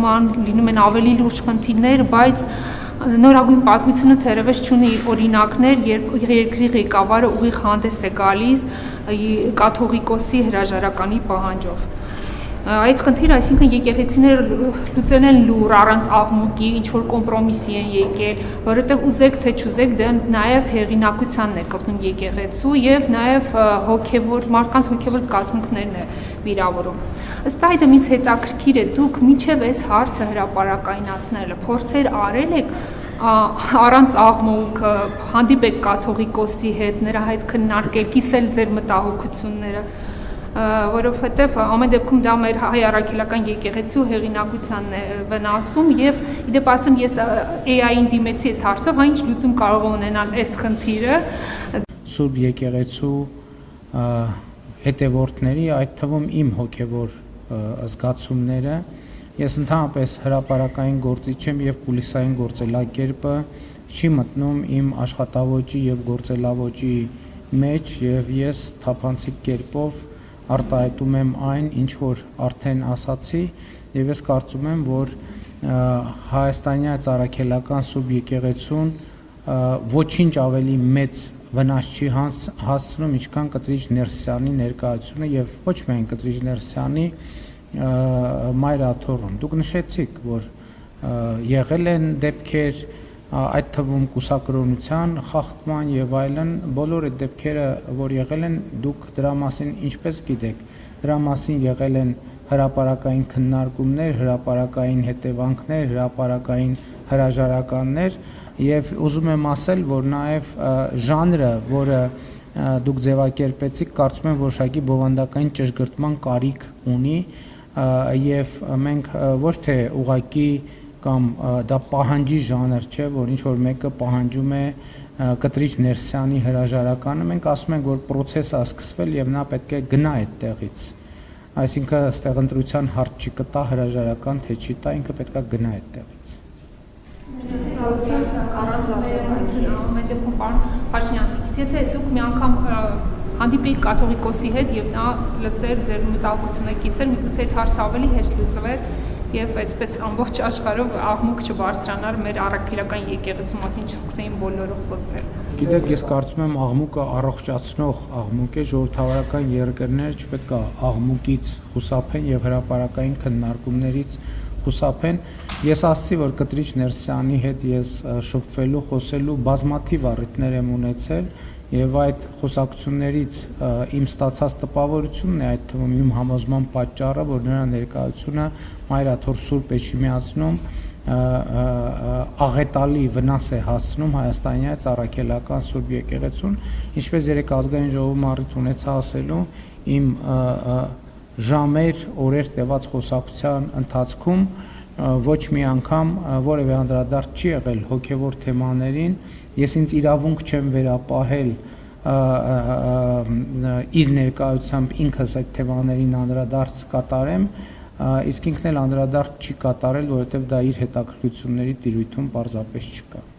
Լինում են ավելի լուրջ խնդիրներ, բայց նորագույն պատմությունը թերևս չունի օրինակներ, երբ երկրի ղեկավարը ուղիղ հանդես է գալիս կաթողիկոսի հրաժարականի պահանջով։ Այդ խնդիրը, այսինքն եկեղեցիները լուծել են լուր առանց աղմուկի, ինչ-որ կոմպրոմիսի են եկել, որովհետև ուզեք թե չուզեք, դա նաև հեղինակությանն է կրնում եկեղեցու եւ նաև մարդկանց հոգևոր զգացմունքներն է վիրավորում։ Ըստ այդմ ինձ հետաքրքիր է, դուք մինչև այս հարցը հրապարակայնացնելը փորձեր արել եք առանց աղմուկ հանդիպեք կաթողիկոսի հետ, նրա հետ քննարկել, կիսել ձեր մտահոգությունները, որովհետև ամեն դեպքում դա մեր հայ առաքելական եկեղեցու հեղինակությանն է վնասում եւ իդեպ ասեմ ես AI-ին դիմեցի այս հարցով, այն ինչ լուծում կարող է ունենալ այս խնդիրը։ Սուրբ եկեղեցու հետևորդների, այդ թվում իմ հոգևոր զգացումները, ես ընդհանրապես հրապարակային գործիչ եմ եւ կուլիսային գործելակերպը չի մտնում իմ աշխատավոճի եւ գործելավոճի մեջ եւ ես թափանցիկ կերպով արտահայտում եմ այն, ինչ որ արդեն ասացի եւ ես կարծում եմ, որ հայաստանյան առաքելական Սուրբ եկեղեցուն ոչինչ ավելի մեծ վնաս չի հասցնում, ինչքան Կտրիչ Ներսյանի ներկայությունը եւ ոչ միայն Կտրիչ Ներսյանի մայր աթոռում։ Դուք նշեցիք, որ եղել են դեպքեր, այդ թվում կուսակրոնության խախտման եւ այլն, բոլոր այդ դեպքերը, որ եղել են, դուք դրա մասին ինչպես գիտեք, դրա մասին եղել են հրապարակային քննարկումներ, հրապարակային հետևանքներ, հրապարակային հրաժարականներ եւ ուզում եմ ասել, որ նաեւ ժանրը, որը դուք ձևակերպեցիք, կարծում եմ որոշակի բովանդակային ճշգրտման կարիք ունի եւ մենք ոչ թե ուղակի կամ դա պահանջի ժանր չէ, որ ինչ որ մեկը պահանջում է Կտրիչ Ներսյանի հրաժարականը, մենք ասում ենք, որ process-ը սկսվել եւ նա պետք է գնա այդ տեղից։ Այսինքն այստեղ ընտրության հարց չի կտա հրաժարական, թե չի տա, ինքը պետք է գնա այդ տեղից։ Ամեն դեպքում պարոն Փաշինյան, եթե դուք մի անգամ հանդիպեիք կաթողիկոսի հետ եւ նա լսեր ձեր մտահոգությունը, կիսեր, միգուցե այդ հարցը ավելի հեշտ լուծվեր եւ այսպես ամբողջ աշխարհով աղմուկ չբարձրանար մեր առաքելական եկեղեցու մասին, չսկսեին բոլորը խոսել։ Գիտեք, ես կարծում եմ աղմուկը առողջացնող աղմուկ է, ժողովրդավարական երկրները չպետք է աղմուկից խուսափեն եւ հրապարակային քննարկումներից խուսափեն։ Ես ասացի, որ Կտրիչ Ներսյանի հետ ես շփվելու, խոսելու բազմաթիվ առիթներ եմ ունեցել եւ այդ խոսակցություններից իմ ստացած տպավորությունն է, այդ թվում իմ համոզման պատճառը, որ նրա ներկայությունը Մայր աթոռ Սուրբ Էջմիածնում աղետալի վնաս է հասցնում հայաստանյան առաքելական Սուրբ եկեղեցուն, ինչպես երեք ազգային ժողովում առիթ ունեցա ասելու, իմ ժամեր, օրեր տևած խոսակցության ընթացքում ոչ մի անգամ որևէ անդրադարձ չի եղել հոգևոր թեմաներին, ես ինձ իրավունք չեմ վերապահել իր ներկայությամբ ինքս այդ թեմաներին անդրադարձ կատարեմ, իսկ ինքն էլ անդրադարձ չի կատարել, որովհետև դա իր հետաքրքրությունների տիրույթում պարզապես չկա։